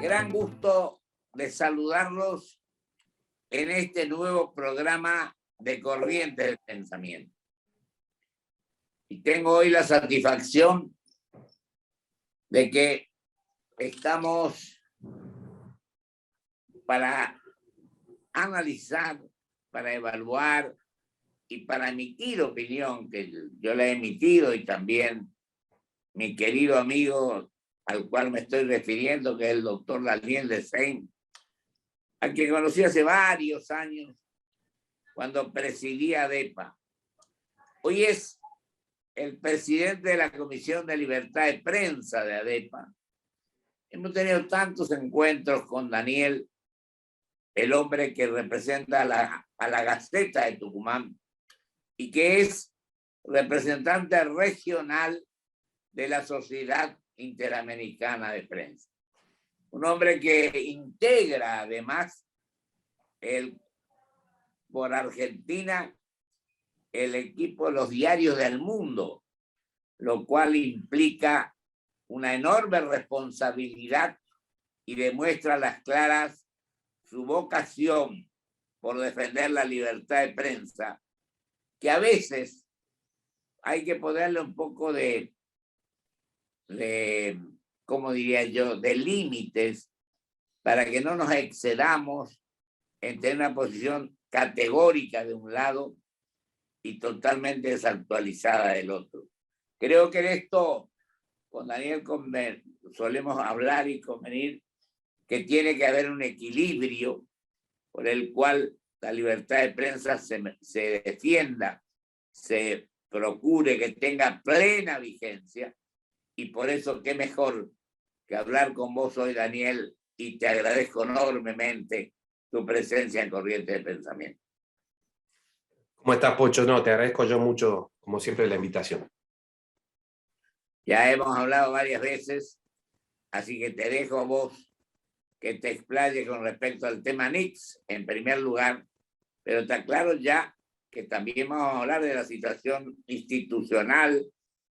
gran gusto de saludarlos en este nuevo programa de Corrientes del Pensamiento. Y tengo hoy la satisfacción de que estamos para analizar, para evaluar y para emitir opinión, que yo la he emitido, y también mi querido amigo al cual me estoy refiriendo, que es el doctor Daniel Desein, a quien conocí hace varios años cuando presidía ADEPA. Hoy es el presidente de la Comisión de Libertad de Prensa de ADEPA. Hemos tenido tantos encuentros con Daniel, el hombre que representa a la Gaceta de Tucumán y que es representante regional de la Sociedad Interamericana de Prensa. Un hombre que integra además por Argentina el equipo de los diarios del mundo, lo cual implica una enorme responsabilidad y demuestra a las claras su vocación por defender la libertad de prensa, que a veces hay que ponerle un poco de ¿cómo diría yo?, de límites para que no nos excedamos en tener una posición categórica de un lado y totalmente desactualizada del otro. Creo que en esto con Daniel solemos hablar y convenir que tiene que haber un equilibrio por el cual la libertad de prensa se defienda, se procure que tenga plena vigencia. Y por eso, qué mejor que hablar con vos hoy, Daniel, y te agradezco enormemente tu presencia en Corrientes de Pensamiento. ¿Cómo estás, Pocho? No, te agradezco yo mucho, como siempre, la invitación. Ya hemos hablado varias veces, así que te dejo a vos que te explayes con respecto al tema NICS, en primer lugar, pero te aclaro ya que también vamos a hablar de la situación institucional,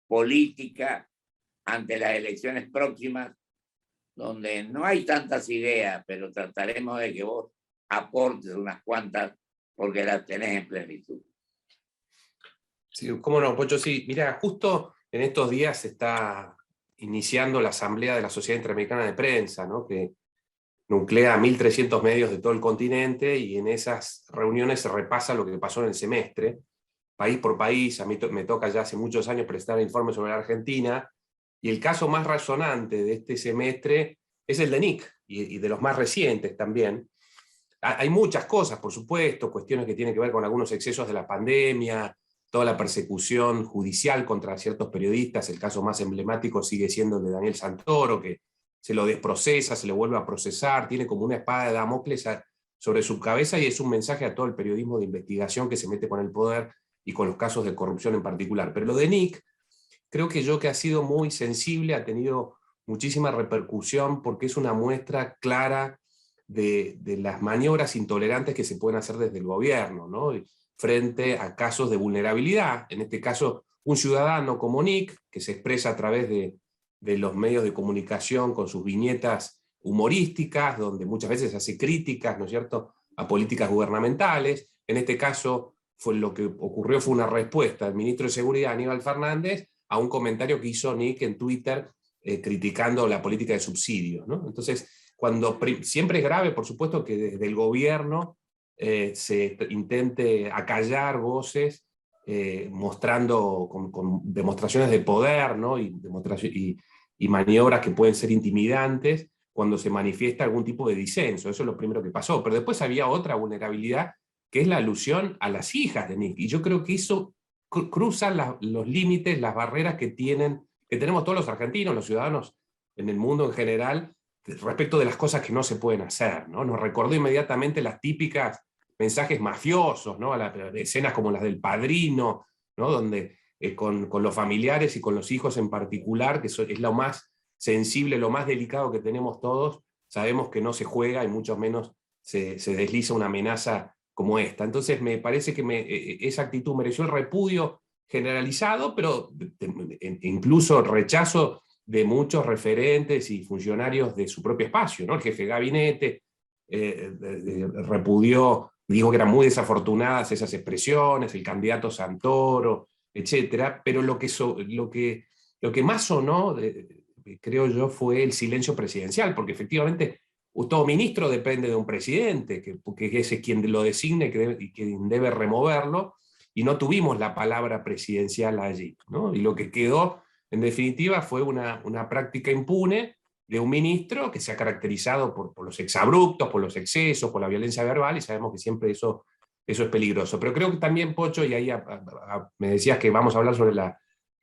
política, ante las elecciones próximas, donde no hay tantas ideas, pero trataremos de que vos aportes unas cuantas, porque las tenés en plenitud. Sí, cómo no, Pocho, sí. Mira, justo en estos días se está iniciando la Asamblea de la Sociedad Interamericana de Prensa, ¿no?, que nuclea a 1.300 medios de todo el continente, y en esas reuniones se repasa lo que pasó en el semestre, país por país. A mí me toca ya hace muchos años prestar informes sobre la Argentina, y el caso más resonante de este semestre es el de NIC, y de los más recientes también. Hay muchas cosas, por supuesto, cuestiones que tienen que ver con algunos excesos de la pandemia, toda la persecución judicial contra ciertos periodistas. El caso más emblemático sigue siendo el de Daniel Santoro, que se lo desprocesa, se lo vuelve a procesar, tiene como una espada de Damocles sobre su cabeza, y es un mensaje a todo el periodismo de investigación que se mete con el poder y con los casos de corrupción en particular. Pero lo de NIC, creo que ha sido muy sensible, ha tenido muchísima repercusión, porque es una muestra clara de las maniobras intolerantes que se pueden hacer desde el gobierno, ¿no?, frente a casos de vulnerabilidad. En este caso, un ciudadano como NIC, que se expresa a través de los medios de comunicación con sus viñetas humorísticas, donde muchas veces hace críticas, ¿no es cierto?, a políticas gubernamentales. En este caso, lo que ocurrió fue una respuesta del ministro de Seguridad, Aníbal Fernández, a un comentario que hizo NIC en Twitter criticando la política de subsidios, ¿no? Entonces, siempre es grave, por supuesto, que desde el gobierno se intente acallar voces, mostrando con demostraciones de poder, ¿no?, y maniobras que pueden ser intimidantes cuando se manifiesta algún tipo de disenso. Eso es lo primero que pasó. Pero después había otra vulnerabilidad, que es la alusión a las hijas de NIC. Y yo creo que eso cruza los límites, las barreras que tenemos todos los argentinos, los ciudadanos en el mundo en general, respecto de las cosas que no se pueden hacer, ¿no? Nos recordó inmediatamente las típicas mensajes mafiosos, ¿no?, escenas como las del Padrino, ¿no?, donde con los familiares y con los hijos en particular, que es lo más sensible, lo más delicado que tenemos todos, sabemos que no se juega, y mucho menos se desliza una amenaza como esta. Entonces me parece que esa actitud mereció el repudio generalizado, pero incluso rechazo de muchos referentes y funcionarios de su propio espacio, ¿no? El jefe de gabinete repudió, dijo que eran muy desafortunadas esas expresiones, el candidato Santoro, etcétera, pero lo que más sonó, creo yo, fue el silencio presidencial, porque efectivamente todo ministro depende de un presidente, que ese es quien lo designe y quien debe removerlo, y no tuvimos la palabra presidencial allí, ¿no? Y lo que quedó, en definitiva, fue una práctica impune de un ministro que se ha caracterizado por los exabruptos, por los excesos, por la violencia verbal, y sabemos que siempre eso es peligroso. Pero creo que también, Pocho, y ahí me decías que vamos a hablar sobre la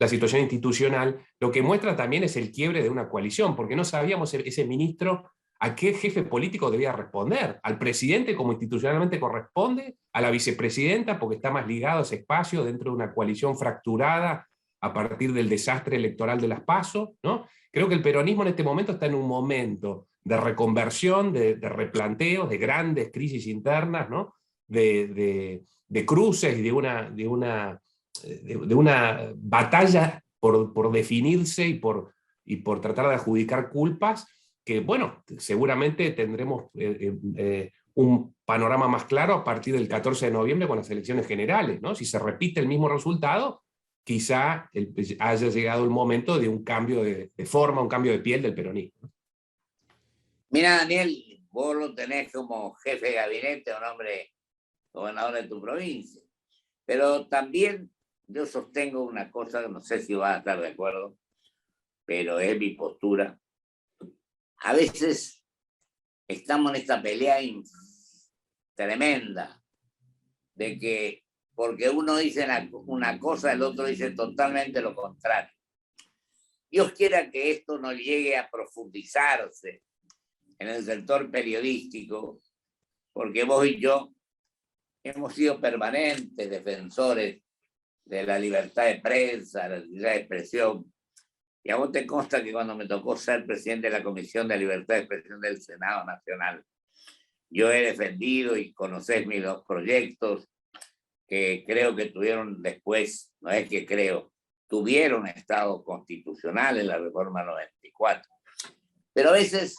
situación institucional, lo que muestra también es el quiebre de una coalición, porque no sabíamos ese ministro a qué jefe político debía responder. Al presidente, como institucionalmente corresponde, a la vicepresidenta, porque está más ligado a ese espacio dentro de una coalición fracturada a partir del desastre electoral de las PASO, ¿no? Creo que el peronismo en este momento está en un momento de reconversión, de replanteos, de grandes crisis internas, ¿no? De cruces y de una batalla por definirse y por tratar de adjudicar culpas, que bueno, seguramente tendremos un panorama más claro a partir del 14 de noviembre con las elecciones generales, ¿no? Si se repite el mismo resultado, quizá haya llegado el momento de un cambio de forma, un cambio de piel del peronismo. Mira, Daniel, vos lo tenés como jefe de gabinete, un hombre gobernador de tu provincia, pero también yo sostengo una cosa, no sé si vas a estar de acuerdo, pero es mi postura. A veces estamos en esta pelea tremenda de que porque uno dice una cosa, el otro dice totalmente lo contrario. Dios quiera que esto no llegue a profundizarse en el sector periodístico, porque vos y yo hemos sido permanentes defensores de la libertad de prensa, la libertad de expresión. Y a vos te consta que cuando me tocó ser presidente de la Comisión de Libertad de Expresión del Senado Nacional, yo he defendido y conocés mis dos proyectos que creo que tuvieron después, no es que creo, tuvieron estado constitucional en la reforma 94. Pero a veces,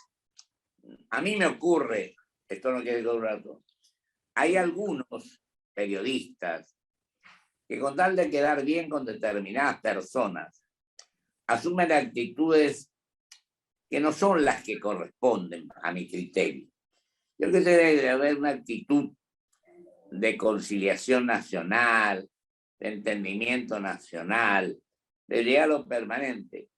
a mí me ocurre, esto no quiere decir un rato, hay algunos periodistas que con tal de quedar bien con determinadas personas, asumen actitudes que no son las que corresponden a mi criterio. Yo creo que debe haber una actitud de conciliación nacional, de entendimiento nacional, de diálogo permanente.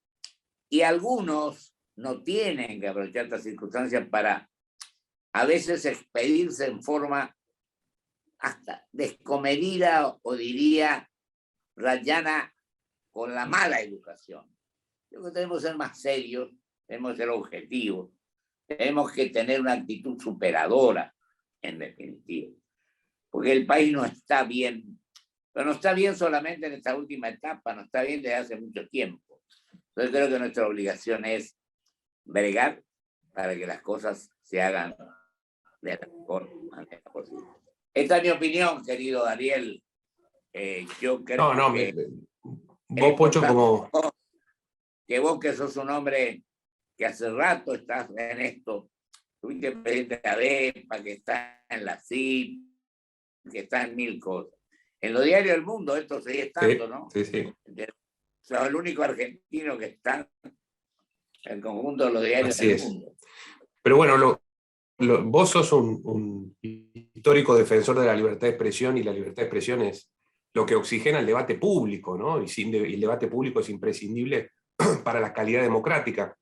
Y algunos no tienen que aprovechar estas circunstancias para a veces expedirse en forma hasta descomedida o diría rayana con la mala educación. Yo creo que tenemos que ser más serios, tenemos que ser objetivos, tenemos que tener una actitud superadora, en definitiva. Porque el país no está bien, pero no está bien solamente en esta última etapa, no está bien desde hace mucho tiempo. Entonces creo que nuestra obligación es bregar para que las cosas se hagan de la mejor manera posible. Esta es mi opinión, querido Daniel. Yo creo que vos, Pocho, como... que vos que sos un hombre que hace rato estás en esto, tuviste presidente de ABEPA, que está en la CIP, que está en mil cosas. En los diarios del mundo esto sigue estando, sí, ¿no? Sí. Soy el único argentino que está en el conjunto de los diarios Así del es. mundo. Pero bueno, vos sos un histórico defensor de la libertad de expresión, y la libertad de expresión es lo que oxigena el debate público, ¿no? Y el debate público es imprescindible para la calidad democrática.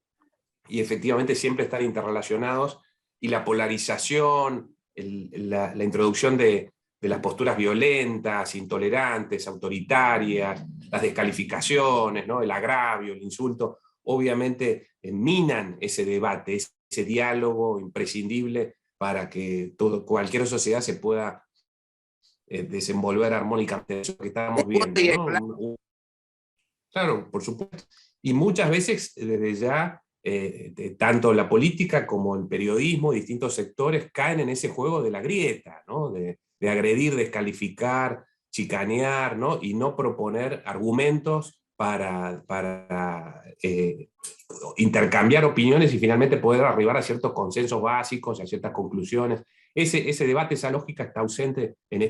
Y efectivamente siempre están interrelacionados, y la polarización, la introducción de las posturas violentas, intolerantes, autoritarias, las descalificaciones, ¿no? El agravio, el insulto, obviamente minan ese debate, ese diálogo imprescindible para que cualquier sociedad se pueda desenvolver armónicamente. Eso que estamos viendo, ¿no? Claro, por supuesto. Y muchas veces desde ya tanto la política como el periodismo, distintos sectores caen en ese juego de la grieta, ¿no? De agredir, descalificar, chicanear, ¿no? Y no proponer argumentos para intercambiar opiniones y finalmente poder arribar a ciertos consensos básicos, a ciertas conclusiones. Ese debate, esa lógica está ausente en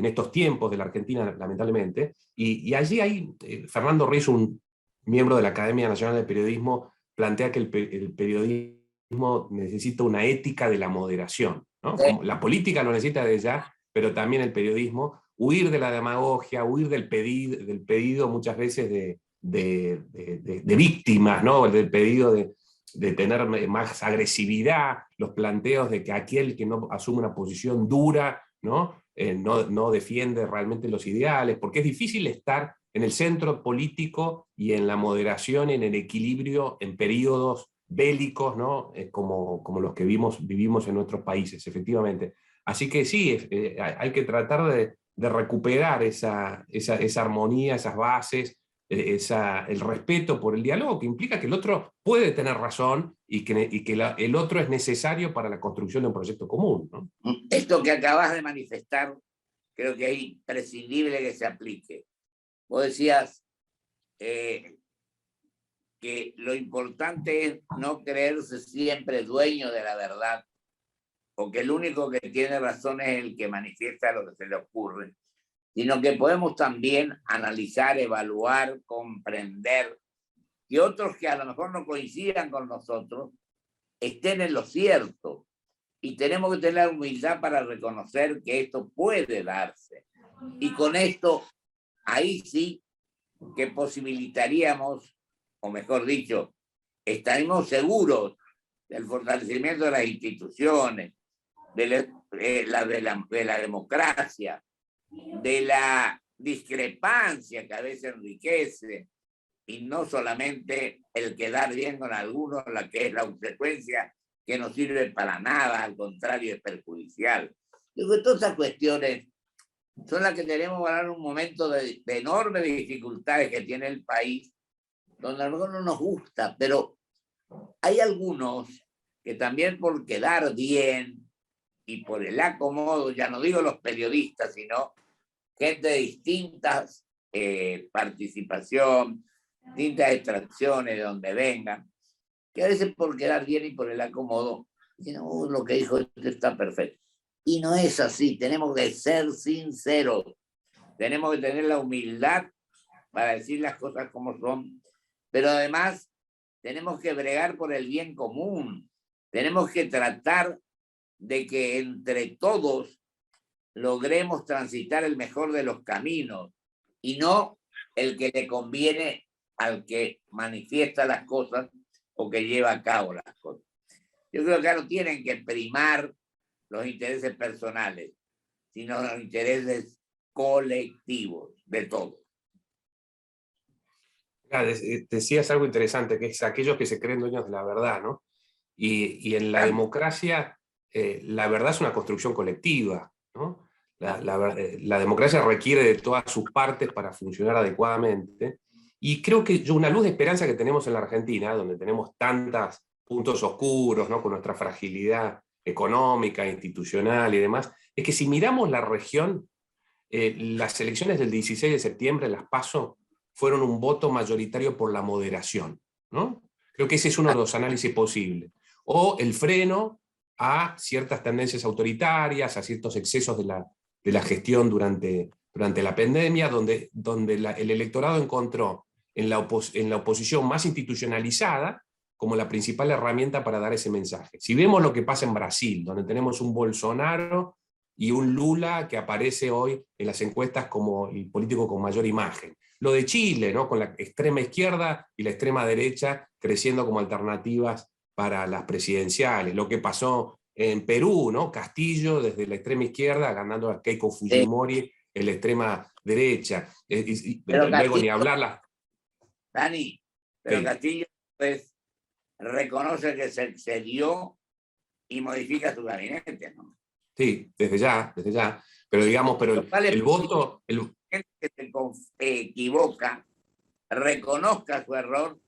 estos tiempos de la Argentina, lamentablemente. Y allí hay, Fernando Riz, un miembro de la Academia Nacional de Periodismo, plantea que el periodismo necesita una ética de la moderación, ¿no? Como la política lo necesita desde ya, pero también el periodismo, huir de la demagogia, huir del pedido muchas veces de víctimas, ¿no? Del pedido de tener más agresividad, los planteos de que aquel que no asume una posición dura, ¿no? No defiende realmente los ideales, porque es difícil estar en el centro político y en la moderación, en el equilibrio, en periodos bélicos, ¿no? Como los que vivimos en nuestros países, efectivamente. Así que sí, hay que tratar de recuperar esa armonía, esas bases, el respeto por el diálogo, que implica que el otro puede tener razón y que el otro es necesario para la construcción de un proyecto común, ¿no? Esto que acabas de manifestar, creo que es imprescindible que se aplique. Vos decías que lo importante es no creerse siempre dueño de la verdad, o que el único que tiene razón es el que manifiesta lo que se le ocurre, sino que podemos también analizar, evaluar, comprender que otros que a lo mejor no coincidan con nosotros estén en lo cierto. Y tenemos que tener la humildad para reconocer que esto puede darse. Y con esto, ahí sí que posibilitaríamos, o mejor dicho, estaremos seguros del fortalecimiento de las instituciones, de la democracia, de la discrepancia que a veces enriquece, y no solamente el quedar bien con algunos, la que es la consecuencia que no sirve para nada, al contrario, es perjudicial. Digo, todas esas cuestiones son las que tenemos ahora en un momento de enormes dificultades que tiene el país, donde a lo mejor no nos gusta, pero hay algunos que también por quedar bien y por el acomodo, ya no digo los periodistas, sino gente de distintas participación, distintas extracciones de donde vengan, que a veces por quedar bien y por el acomodo, no, lo que dijo esto está perfecto. Y no es así, tenemos que ser sinceros, tenemos que tener la humildad para decir las cosas como son, pero además tenemos que bregar por el bien común, tenemos que tratar de que entre todos logremos transitar el mejor de los caminos y no el que le conviene al que manifiesta las cosas o que lleva a cabo las cosas. Yo creo que no tienen que primar los intereses personales, sino los intereses colectivos de todos. Decías algo interesante, que es aquellos que se creen dueños de la verdad, ¿no? Y en la democracia, la verdad es una construcción colectiva, ¿no? La democracia requiere de todas sus partes para funcionar adecuadamente. Y creo que una luz de esperanza que tenemos en la Argentina, donde tenemos tantos puntos oscuros, ¿no? Con nuestra fragilidad económica, institucional y demás, es que si miramos la región, las elecciones del 16 de septiembre, las PASO, fueron un voto mayoritario por la moderación, ¿no? Creo que ese es uno de los análisis posibles. O el freno a ciertas tendencias autoritarias, a ciertos excesos de la gestión durante la pandemia, donde el electorado encontró en la oposición más institucionalizada como la principal herramienta para dar ese mensaje. Si vemos lo que pasa en Brasil, donde tenemos un Bolsonaro y un Lula que aparece hoy en las encuestas como el político con mayor imagen. Lo de Chile, ¿no? Con la extrema izquierda y la extrema derecha creciendo como alternativas para las presidenciales. Lo que pasó en Perú, ¿no? Castillo desde la extrema izquierda ganando a Keiko Fujimori en la extrema derecha. Pero luego Castillo, ni hablarla. Dani, pero Sí. Castillo pues reconoce que se excedió y modifica su gabinete, ¿no? Sí, desde ya. Pero digamos, el voto... gente que se equivoca, reconozca su error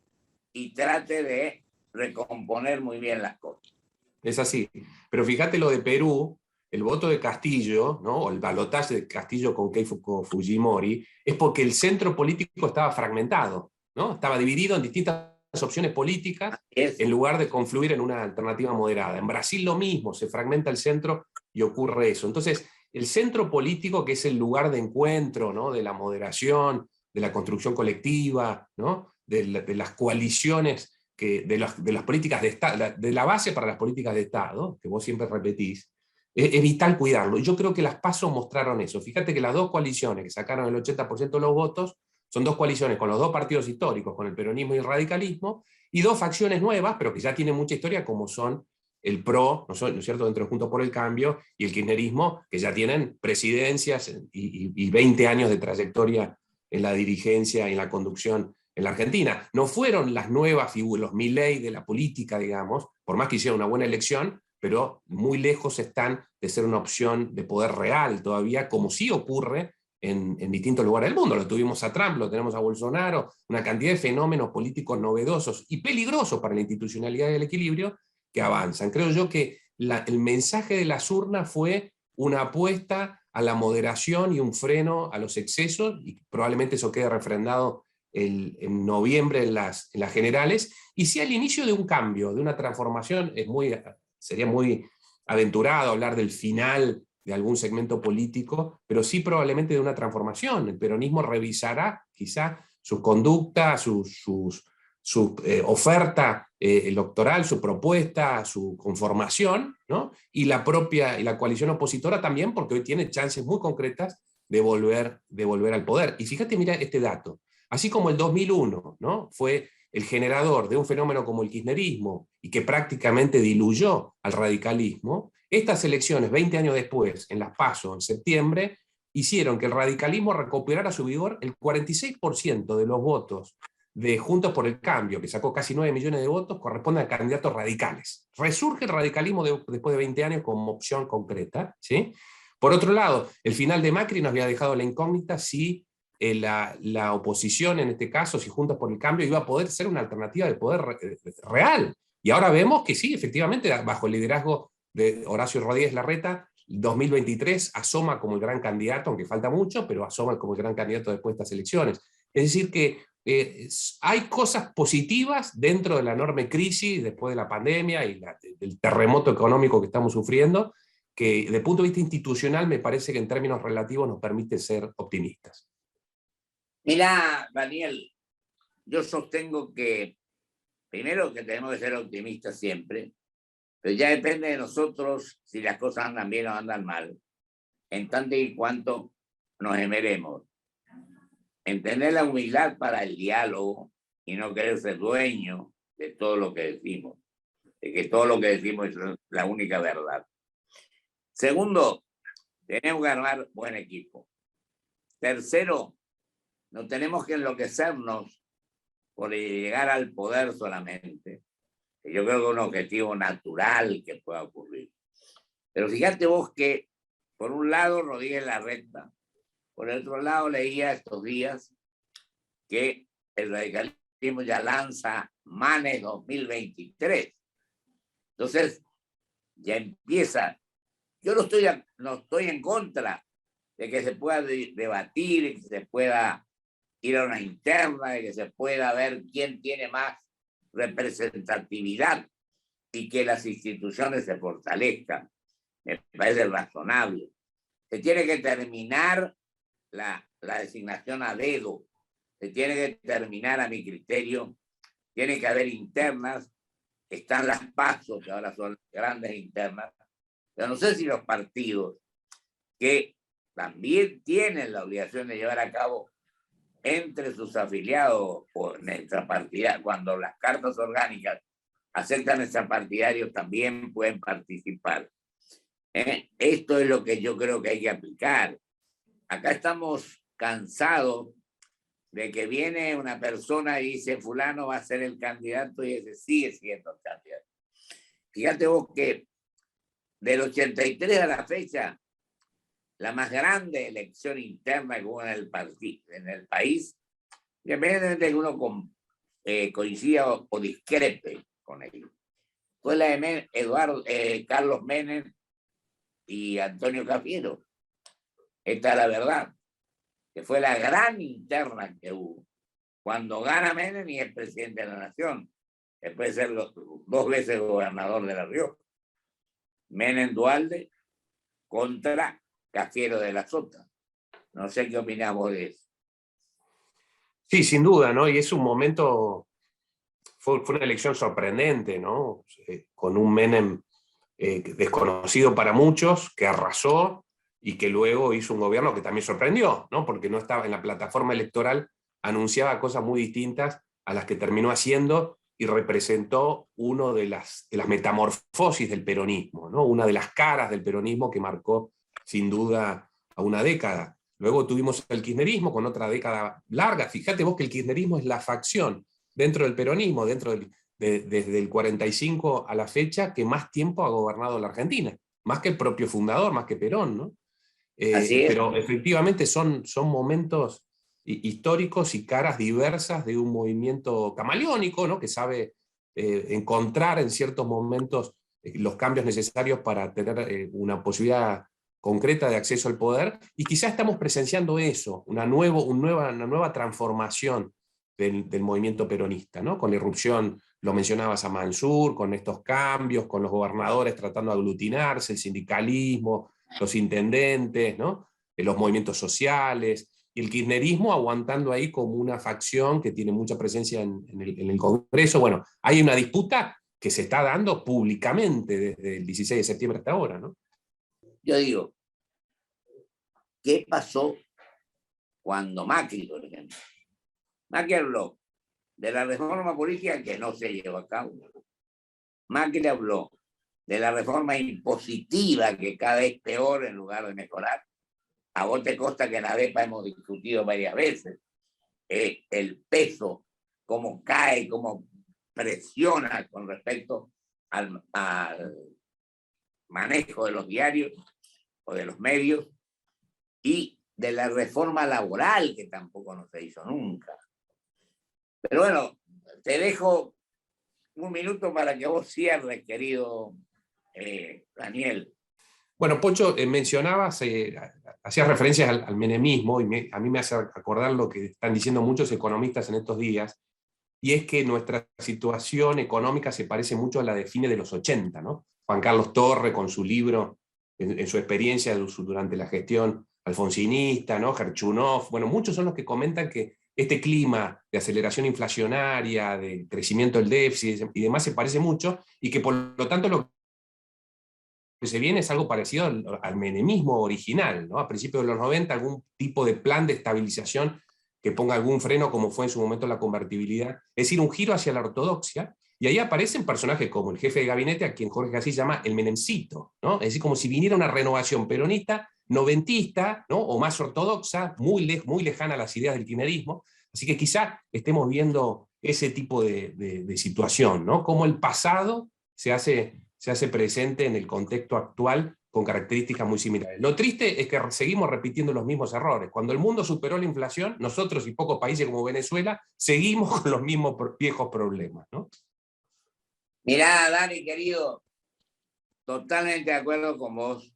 y trate de recomponer muy bien las cosas. Es así. Pero fíjate lo de Perú, el voto de Castillo, ¿no? O el balotaje de Castillo con Keiko Fujimori, es porque el centro político estaba fragmentado, ¿no? Estaba dividido en distintas opciones políticas en lugar de confluir en una alternativa moderada. En Brasil lo mismo, se fragmenta el centro y ocurre eso. Entonces, el centro político, que es el lugar de encuentro, ¿no? De la moderación, de la construcción colectiva, ¿no? de las coaliciones, de las políticas de Estado, de la base para las políticas de Estado, que vos siempre repetís, es vital cuidarlo. Y yo creo que las PASO mostraron eso. Fíjate que las dos coaliciones que sacaron el 80% de los votos son dos coaliciones con los dos partidos históricos, con el peronismo y el radicalismo, y dos facciones nuevas, pero que ya tienen mucha historia, como son el PRO, ¿no es cierto?, dentro de Juntos por el Cambio, y el kirchnerismo, que ya tienen presidencias y 20 años de trayectoria en la dirigencia y en la conducción en la Argentina. No fueron las nuevas figuras, los Milei de la política, digamos, por más que hicieron una buena elección, pero muy lejos están de ser una opción de poder real todavía, como sí ocurre en distintos lugares del mundo. Lo tuvimos a Trump, lo tenemos a Bolsonaro, una cantidad de fenómenos políticos novedosos y peligrosos para la institucionalidad y el equilibrio que avanzan. Creo yo que el mensaje de las urnas fue una apuesta a la moderación y un freno a los excesos, y probablemente eso quede refrendado en noviembre en las generales, y si al inicio de un cambio, de una transformación, sería muy aventurado hablar del final de algún segmento político, pero sí probablemente de una transformación. El peronismo revisará quizá su conducta, su oferta electoral, su propuesta, su conformación, ¿no? Y la coalición opositora también, porque hoy tiene chances muy concretas de volver al poder. Y fíjate, mira este dato. Así como el 2001, ¿no?, fue el generador de un fenómeno como el kirchnerismo y que prácticamente diluyó al radicalismo, estas elecciones, 20 años después, en las PASO, en septiembre, hicieron que el radicalismo recuperara su vigor. El 46% de los votos de Juntos por el Cambio, que sacó casi 9 millones de votos, corresponden a candidatos radicales. Resurge el radicalismo después de 20 años como opción concreta, ¿sí? Por otro lado, el final de Macri nos había dejado la incógnita si la oposición, en este caso, si Juntos por el Cambio, iba a poder ser una alternativa de poder real. Y ahora vemos que sí, efectivamente, bajo el liderazgo de Horacio Rodríguez Larreta, 2023 asoma como el gran candidato, aunque falta mucho, pero asoma como el gran candidato después de estas elecciones. Es decir que hay cosas positivas dentro de la enorme crisis después de la pandemia y del terremoto económico que estamos sufriendo, que desde el punto de vista institucional me parece que en términos relativos nos permite ser optimistas. Mira, Daniel, yo sostengo que, primero, que tenemos que ser optimistas siempre, pero ya depende de nosotros si las cosas andan bien o andan mal, en tanto y cuanto nos esmeremos en tener la humildad para el diálogo y no querer ser dueño de todo lo que decimos, de que todo lo que decimos es la única verdad. Segundo, tenemos que armar buen equipo. Tercero, no tenemos que enloquecernos por llegar al poder solamente, que yo creo que es un objetivo natural que pueda ocurrir. Pero fíjate vos que, por un lado, Rodríguez Larreta, por el otro lado, leía estos días que el radicalismo ya lanza Manes 2023. Entonces, ya empieza. Yo no estoy en contra de que se pueda debatir, que se pueda ir a una interna, de que se pueda ver quién tiene más representatividad y que las instituciones se fortalezcan. Me parece razonable. Se tiene que terminar la designación a dedo. Se tiene que terminar, a mi criterio. Tiene que haber internas. Están las PASO, que ahora son grandes internas. Pero no sé si los partidos, que también tienen la obligación de llevar a cabo entre sus afiliados o extrapartidarios, cuando las cartas orgánicas aceptan extrapartidarios, también pueden participar. Esto es lo que yo creo que hay que aplicar. Acá estamos cansados de que viene una persona y dice fulano va a ser el candidato y ese sigue siendo el candidato. Fíjate vos que del 83 a la fecha, la más grande elección interna que hubo en el país, independientemente de que uno coincida o discrepe con ello, fue la de Carlos Menem y Antonio Cafiero. Esta es la verdad, que fue la gran interna que hubo. Cuando gana Menem y es presidente de la Nación, después de ser 2 veces gobernador de La Rioja. Menem Duhalde contra Cafiero de la Sota. No sé qué opinamos de eso. Sí, sin duda, ¿no? Y es un momento, fue una elección sorprendente, ¿no? Con un Menem desconocido para muchos, que arrasó y que luego hizo un gobierno que también sorprendió, ¿no? Porque no estaba en la plataforma electoral, anunciaba cosas muy distintas a las que terminó haciendo y representó una de las metamorfosis del peronismo, ¿no? Una de las caras del peronismo que marcó sin duda a una década. Luego tuvimos el kirchnerismo con otra década larga. Fíjate vos que el kirchnerismo es la facción dentro del peronismo, desde el 45 a la fecha, que más tiempo ha gobernado la Argentina, más que el propio fundador, más que Perón, ¿no? Así es. Pero efectivamente son momentos históricos y caras diversas de un movimiento camaleónico, ¿no? Que sabe encontrar en ciertos momentos los cambios necesarios para tener una posibilidad concreta de acceso al poder, y quizá estamos presenciando eso, una nueva transformación del movimiento peronista, ¿no? Con la irrupción, lo mencionabas a Mansur, con estos cambios, con los gobernadores tratando de aglutinarse, el sindicalismo, los intendentes, ¿no? Los movimientos sociales, y el kirchnerismo aguantando ahí como una facción que tiene mucha presencia en el Congreso. Bueno, hay una disputa que se está dando públicamente desde el 16 de septiembre hasta ahora, ¿no? Yo digo, ¿qué pasó cuando Macri, por ejemplo? Macri habló de la reforma política que no se llevó a cabo. Macri habló de la reforma impositiva que cada vez peor en lugar de mejorar. A vos te consta que en la ADEPA hemos discutido varias veces el peso, cómo cae, cómo presiona con respecto al manejo de los diarios o de los medios, y de la reforma laboral que tampoco no se hizo nunca. Pero bueno, te dejo un minuto para que vos cierres, querido Daniel. Bueno, Pocho, mencionabas, hacías referencias al menemismo, y a mí me hace acordar lo que están diciendo muchos economistas en estos días, y es que nuestra situación económica se parece mucho a la de fines de los 80, ¿no? Juan Carlos Torre, con su libro, en su experiencia durante la gestión alfonsinista, ¿no? Gerchunov, bueno, muchos son los que comentan que este clima de aceleración inflacionaria, de crecimiento del déficit y demás se parece mucho, y que por lo tanto lo que se viene es algo parecido al menemismo original, ¿no? A principios de los 90, algún tipo de plan de estabilización que ponga algún freno, como fue en su momento la convertibilidad, es decir, un giro hacia la ortodoxia, y ahí aparecen personajes como el jefe de gabinete, a quien Jorge Gassis llama el menemcito, ¿no? Es decir, como si viniera una renovación peronista, noventista, ¿no? O más ortodoxa, muy lejana a las ideas del kirchnerismo. Así que quizá estemos viendo ese tipo de situación, ¿no? Cómo el pasado se hace presente en el contexto actual con características muy similares. Lo triste es que seguimos repitiendo los mismos errores. Cuando el mundo superó la inflación, nosotros y pocos países como Venezuela seguimos con los mismos viejos problemas, ¿no? Mirá, Dani, querido, totalmente de acuerdo con vos.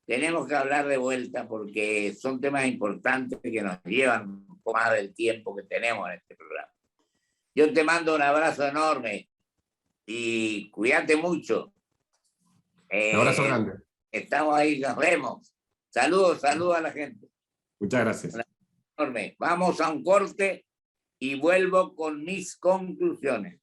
Tenemos que hablar de vuelta porque son temas importantes que nos llevan un poco más del tiempo que tenemos en este programa. Yo te mando un abrazo enorme y cuídate mucho. Un abrazo grande. Estamos ahí, nos vemos. Saludos a la gente. Muchas gracias. Enorme. Vamos a un corte y vuelvo con mis conclusiones.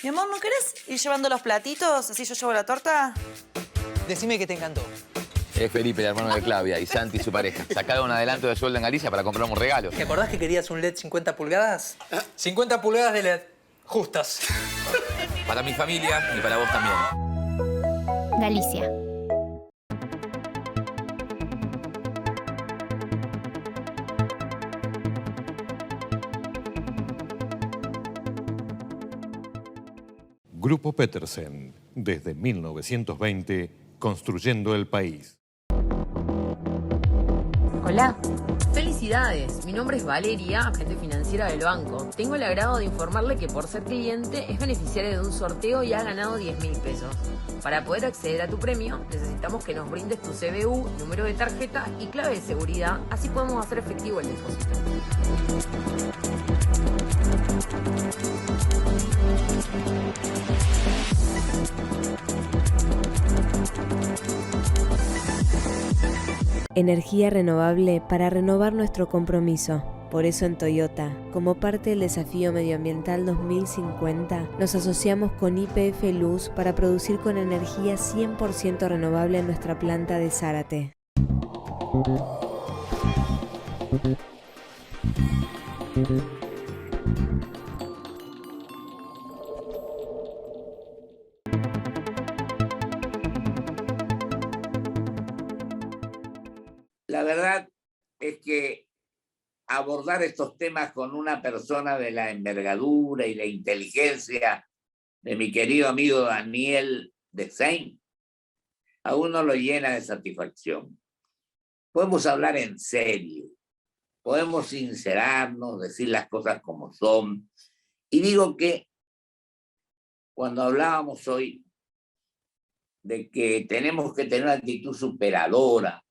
Mi amor, ¿no querés ir llevando los platitos? Así yo llevo la torta. Decime que te encantó. Es Felipe, el hermano de Claudia, y Santi, su pareja. Sacaron un adelanto de sueldo en Galicia para comprar un regalo. ¿Te acordás que querías un LED 50 pulgadas? 50 pulgadas de LED. Justas. Para mi familia y para vos también. Galicia. Grupo Petersen, desde 1920, construyendo el país. Hola. Felicidades, mi nombre es Valeria, agente financiera del banco. Tengo el agrado de informarle que por ser cliente es beneficiario de un sorteo y ha ganado 10.000 pesos. Para poder acceder a tu premio, necesitamos que nos brindes tu CBU, número de tarjeta y clave de seguridad, así podemos hacer efectivo el depósito. Energía renovable para renovar nuestro compromiso. Por eso en Toyota, como parte del desafío medioambiental 2050, nos asociamos con YPF Luz para producir con energía 100% renovable en nuestra planta de Zárate. La verdad es que abordar estos temas con una persona de la envergadura y la inteligencia de mi querido amigo Daniel Desain, a uno lo llena de satisfacción. Podemos hablar en serio, podemos sincerarnos, decir las cosas como son. Y digo que cuando hablábamos hoy de que tenemos que tener una actitud superadora,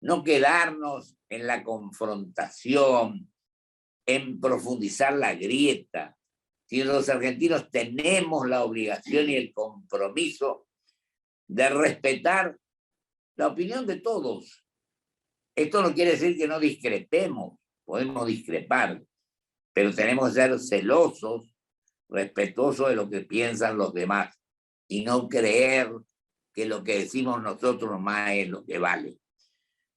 no quedarnos en la confrontación, en profundizar la grieta, sino los argentinos tenemos la obligación y el compromiso de respetar la opinión de todos. Esto no quiere decir que no discrepemos, podemos discrepar, pero tenemos que ser celosos, respetuosos de lo que piensan los demás y no creer que lo que decimos nosotros nomás es lo que vale.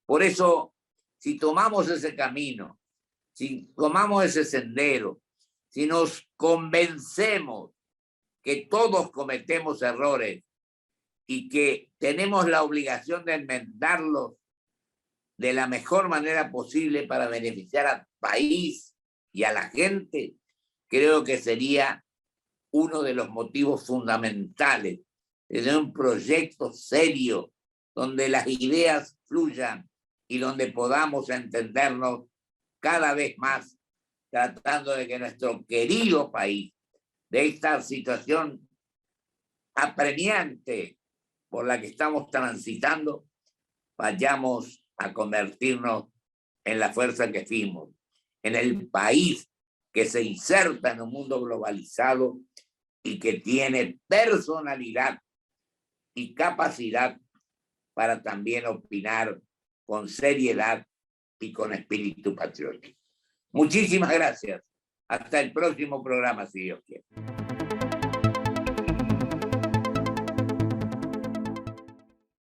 Por eso, si tomamos ese camino, si tomamos ese sendero, si nos convencemos que todos cometemos errores y que tenemos la obligación de enmendarlos de la mejor manera posible para beneficiar al país y a la gente, creo que sería uno de los motivos fundamentales de tener un proyecto serio donde las ideas fluyan y donde podamos entendernos cada vez más, tratando de que nuestro querido país, de esta situación apremiante por la que estamos transitando, vayamos a convertirnos en la fuerza que fuimos, en el país que se inserta en un mundo globalizado y que tiene personalidad y capacidad para también opinar con seriedad y con espíritu patriótico. Muchísimas gracias. Hasta el próximo programa, si Dios quiere.